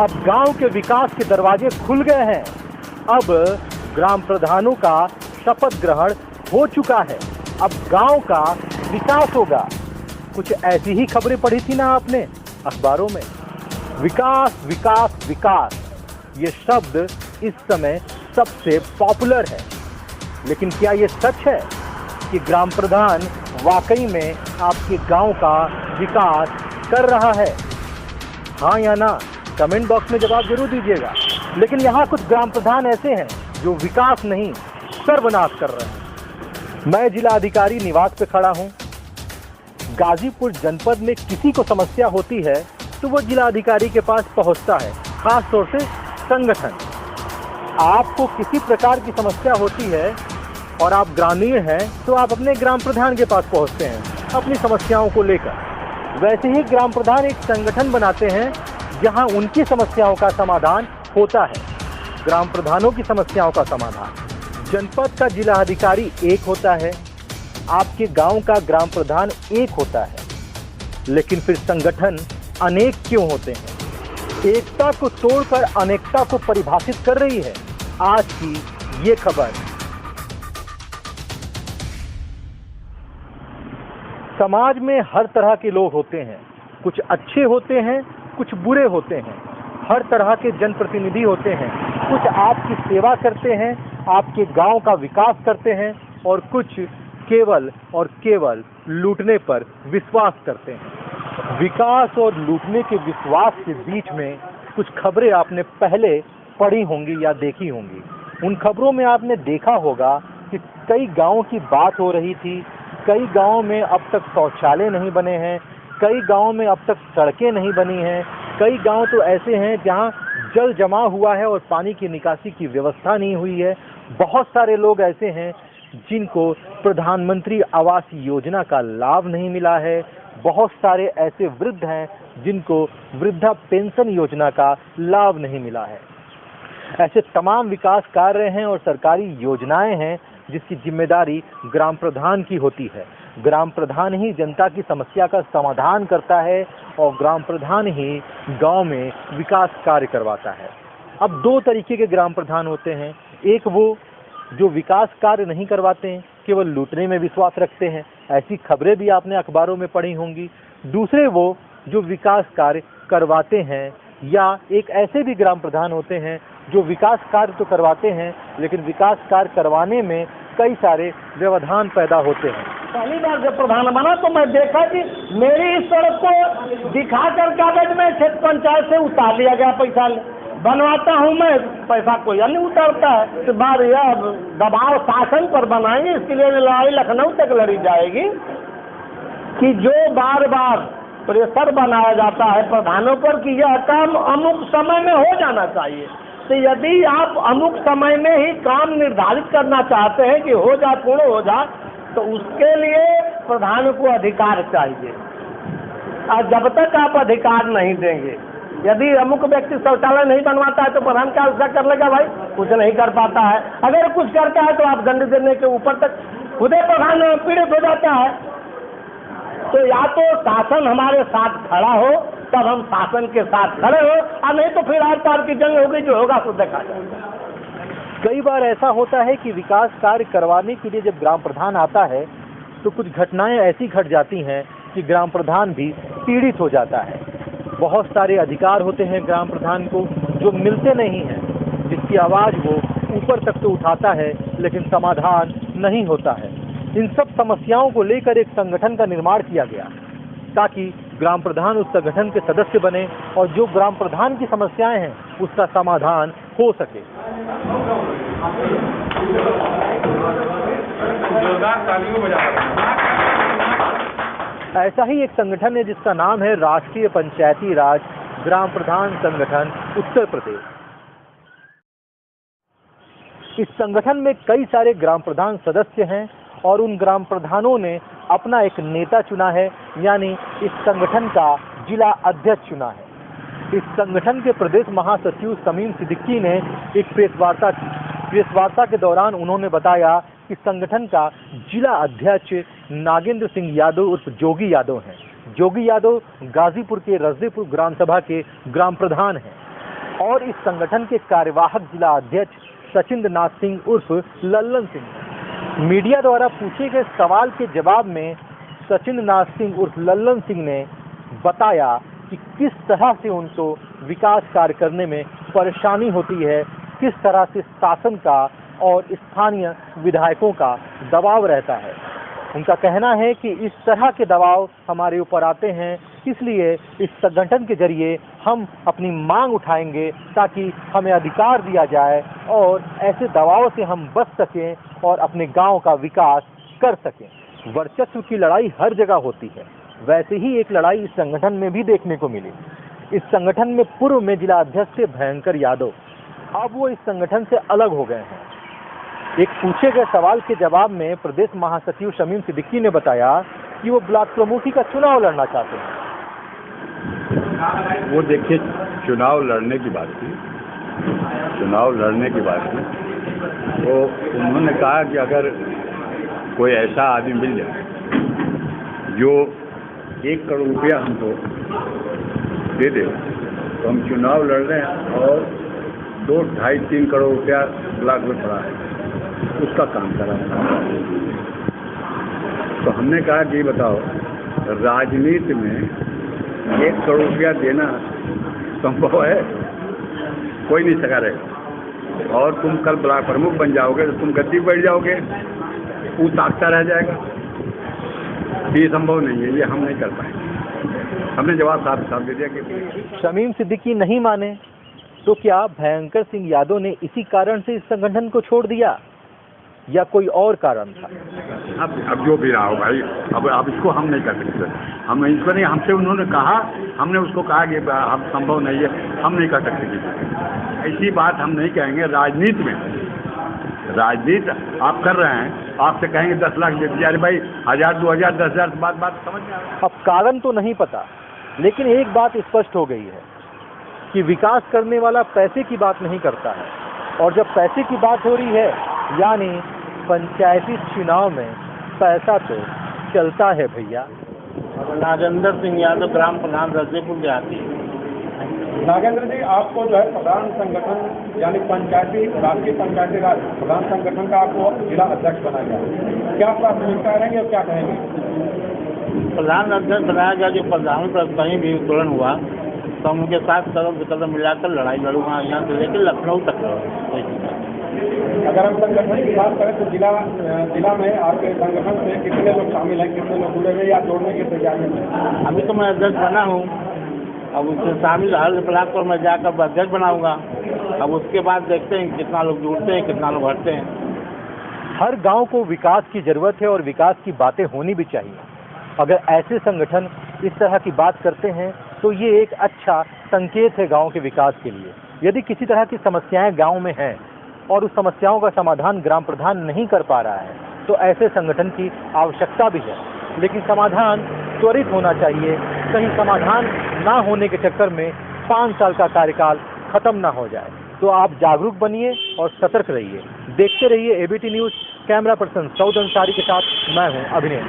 अब गांव के विकास के दरवाजे खुल गए हैं। अब ग्राम प्रधानों का शपथ ग्रहण हो चुका है। अब गांव का विकास होगा। कुछ ऐसी ही खबरें पढ़ी थी ना आपने अखबारों में। विकास विकास विकास, ये शब्द इस समय सबसे पॉपुलर है। लेकिन क्या ये सच है कि ग्राम प्रधान वाकई में आपके गांव का विकास कर रहा है? हाँ या ना कमेंट बॉक्स में जवाब जरूर दीजिएगा। लेकिन यहाँ कुछ ग्राम प्रधान ऐसे हैं जो विकास नहीं सर्वनाश कर रहे हैं। मैं जिला अधिकारी निवास पे खड़ा हूँ। गाजीपुर जनपद में किसी को समस्या होती है तो वो जिला अधिकारी के पास पहुँचता है, खास तौर से संगठन। आपको किसी प्रकार की समस्या होती है और आप ग्रामीण हैं तो आप अपने ग्राम प्रधान के पास पहुंचते हैं अपनी समस्याओं को लेकर। वैसे ही ग्राम प्रधान एक संगठन बनाते हैं जहां उनकी समस्याओं का समाधान होता है। ग्राम प्रधानों की समस्याओं का समाधान। जनपद का जिला अधिकारी एक होता है, आपके गांव का ग्राम प्रधान एक होता है, लेकिन फिर संगठन अनेक क्यों होते हैं? एकता को तोड़कर अनेकता को परिभाषित कर रही है आज की ये खबर। समाज में हर तरह के लोग होते हैं, कुछ अच्छे होते हैं, कुछ बुरे होते हैं। हर तरह के जनप्रतिनिधि होते हैं, कुछ आपकी सेवा करते हैं, आपके गांव का विकास करते हैं, और कुछ केवल और केवल लूटने पर विश्वास करते हैं। विकास और लूटने के विश्वास के बीच में कुछ खबरें आपने पहले पढ़ी होंगी या देखी होंगी। उन खबरों में आपने देखा होगा कि कई गांवों की बात हो रही थी। कई गांवों में अब तक शौचालय नहीं बने हैं, कई गांवों में अब तक सड़कें नहीं बनी हैं, कई गांव तो ऐसे हैं जहां जल जमा हुआ है और पानी की निकासी की व्यवस्था नहीं हुई है। बहुत सारे लोग ऐसे हैं जिनको प्रधानमंत्री आवास योजना का लाभ नहीं मिला है। बहुत सारे ऐसे वृद्ध हैं जिनको वृद्धा पेंशन योजना का लाभ नहीं मिला है। ऐसे तमाम विकास कार्य हैं और सरकारी योजनाएं हैं जिसकी जिम्मेदारी ग्राम प्रधान की होती है। ग्राम प्रधान ही जनता की समस्या का समाधान करता है और ग्राम प्रधान ही गांव में विकास कार्य करवाता है। अब दो तरीके के ग्राम प्रधान होते हैं। एक वो जो विकास कार्य नहीं करवाते हैं, केवल लूटने में विश्वास रखते हैं, ऐसी खबरें भी आपने अखबारों में पढ़ी होंगी। दूसरे वो जो विकास कार्य करवाते हैं, या एक ऐसे भी ग्राम प्रधान होते हैं जो विकास कार्य तो करवाते हैं लेकिन विकास कार्य करवाने में कई सारे व्यवधान पैदा होते हैं। पहली बार जब प्रधान बना तो मैं देखा कि मेरी इस सड़क को दिखाकर कागज में क्षेत्र पंचायत से उतार लिया गया। पैसा बनवाता हूँ मैं, पैसा कोई अन्य उतारता है। इस बार यह दबाव शासन पर बनाएंगे, इसके लिए लड़ाई लखनऊ तक लड़ी जाएगी कि जो बार बार प्रेशर बनाया जाता है प्रधानों पर कि यह काम अमुक समय में हो जाना चाहिए। तो यदि आप अमुक समय में ही काम निर्धारित करना चाहते हैं कि हो जाए, पूर्ण हो जाए, तो उसके लिए प्रधान को अधिकार चाहिए। और जब तक आप अधिकार नहीं देंगे, यदि अमुक व्यक्ति शौचालय नहीं बनवाता है तो प्रधान क्या उसका कर लेगा? भाई कुछ नहीं कर पाता है। अगर कुछ करता है तो आप दंड देने के ऊपर तक खुदे प्रधान पीड़ित हो जाता है। तो या तो शासन हमारे साथ खड़ा हो तब हम शासन के साथ खड़े हो, और नहीं तो फिर आर पार की जंग होगी, जो होगा तो देखा जाएगा। कई बार ऐसा होता है कि विकास कार्य करवाने के लिए जब ग्राम प्रधान आता है तो कुछ घटनाएं ऐसी घट जाती हैं कि ग्राम प्रधान भी पीड़ित हो जाता है। बहुत सारे अधिकार होते हैं ग्राम प्रधान को जो मिलते नहीं हैं, जिसकी आवाज़ वो ऊपर तक तो उठाता है लेकिन समाधान नहीं होता है। इन सब समस्याओं को लेकर एक संगठन का निर्माण किया गया ताकि ग्राम प्रधान उस संगठन के सदस्य बने और जो ग्राम प्रधान की समस्याएं हैं उसका समाधान हो सके। ऐसा ही एक संगठन है जिसका नाम है राष्ट्रीय पंचायती राज ग्राम प्रधान संगठन उत्तर प्रदेश। इस संगठन में कई सारे ग्राम प्रधान सदस्य हैं और उन ग्राम प्रधानों ने अपना एक नेता चुना है, यानी इस संगठन का जिला अध्यक्ष चुना है। इस संगठन के प्रदेश महासचिव समीम सिद्दीकी ने एक प्रेस वार्ता के दौरान उन्होंने बताया कि संगठन का जिला अध्यक्ष नागेंद्र सिंह यादव उर्फ जोगी यादव हैं। जोगी यादव गाजीपुर के रजदेपुर ग्राम सभा के ग्राम प्रधान हैं। और इस संगठन के कार्यवाहक जिला अध्यक्ष सचिंद्र नाथ सिंह उर्फ लल्लन सिंह। मीडिया द्वारा पूछे गए सवाल के जवाब में सचिंद्र नाथ सिंह उर्फ लल्लन सिंह ने बताया कि किस तरह से उनको विकास कार्य करने में परेशानी होती है, किस तरह से शासन का और स्थानीय विधायकों का दबाव रहता है। उनका कहना है कि इस तरह के दबाव हमारे ऊपर आते हैं, इसलिए इस संगठन के जरिए हम अपनी मांग उठाएंगे ताकि हमें अधिकार दिया जाए और ऐसे दबाव से हम बच सकें और अपने गांव का विकास कर सकें। वर्चस्व की लड़ाई हर जगह होती है, वैसे ही एक लड़ाई इस संगठन में भी देखने को मिली। इस संगठन में पूर्व में जिला अध्यक्ष थे भयंकर यादव, अब वो इस संगठन से अलग हो गए हैं। एक पूछे गए सवाल के जवाब में प्रदेश महासचिव शमीम सिद्दीकी ने बताया कि वो ब्लॉक प्रमुखी का चुनाव लड़ना चाहते हैं। वो देखिए, चुनाव लड़ने की बात थी, तो उन्होंने कहा कि अगर कोई ऐसा आदमी मिल जाए जो 1 करोड़ रुपया हमको दे दे तो हम चुनाव लड़ रहे हैं, और 2, 2.5, 3 करोड़ रुपया ब्लॉक में पड़ा है, उसका काम करा। तो हमने कहा कि बताओ, राजनीति में 1 करोड़ रुपया देना संभव है? कोई नहीं सका रहेगा। और तुम कल ब्लॉक प्रमुख बन जाओगे तो तुम गद्दी बैठ जाओगे, वो ताकता रह जाएगा। ये संभव नहीं है, ये हम नहीं कर पाएंगे। हमने जवाब साफ दे दिया कि शमीम सिद्दीकी नहीं माने तो क्या भयंकर सिंह यादव ने इसी कारण से इस संगठन को छोड़ दिया या कोई और कारण था? अब जो भी रहा हो भाई, अब इसको हम नहीं कर सकते। हम इसको नहीं, हमसे उन्होंने कहा, हमने उसको कहा कि अब संभव नहीं है, हम नहीं कर सकते। ऐसी बात हम नहीं कहेंगे। राजनीति में, राजनीति आप कर रहे हैं, आपसे कहेंगे 10 लाख दे दीजिए, अरे भाई 1000, 2000, 10,000 बात समझ में आ रहा है। अब कारण तो नहीं पता, लेकिन एक बात स्पष्ट हो गई है कि विकास करने वाला पैसे की बात नहीं करता है, और जब पैसे की बात हो रही है यानी पंचायती चुनाव में पैसा तो चलता है भैया। नागेंद्र सिंह यादव, ग्राम प्रधान रजदेपुर देहाती। नागेंद्र जी, आपको जो है प्रधान संगठन यानी पंचायती राष्ट्रीय पंचायती राज प्रधान संगठन का आपको जिला अध्यक्ष बनाया गया, क्या प्राथमिकता रहेंगे और क्या कहेंगे? प्रधान अध्यक्ष बनाया गया, जो प्रधान पर कहीं भी उत्तोलन हुआ तो हम उनके साथ कदम मिलाकर लड़ाई लड़ूंगा, यहाँ से लेकर लखनऊ तक। अगर हम संगठन की बात करें तो जिला में आपके संगठन से कितने लोग शामिल हैं, कितने लोग जुड़े हुए या जोड़ने के तैयारी में? अभी तो मैं अध्यक्ष बना हूँ, अब उससे शामिल हर ब्लॉक पर मैं जाकर अध्यक्ष बनाऊंगा। अब उसके बाद देखते हैं कितना लोग जुड़ते हैं, कितना लोग हटते हैं। हर गांव को विकास की जरूरत है और विकास की बातें होनी भी चाहिए। अगर ऐसे संगठन इस तरह की बात करते हैं तो ये एक अच्छा संकेत है गांव के विकास के लिए। यदि किसी तरह की समस्याएं गांव में हैं और उस समस्याओं का समाधान ग्राम प्रधान नहीं कर पा रहा है तो ऐसे संगठन की आवश्यकता भी है, लेकिन समाधान त्वरित होना चाहिए। कहीं समाधान ना होने के चक्कर में 5 साल का कार्यकाल खत्म ना हो जाए। तो आप जागरूक बनिए और सतर्क रहिए। देखते रहिए ABT news. Camera person Saud Ansari के साथ मैं हूं अभिनय।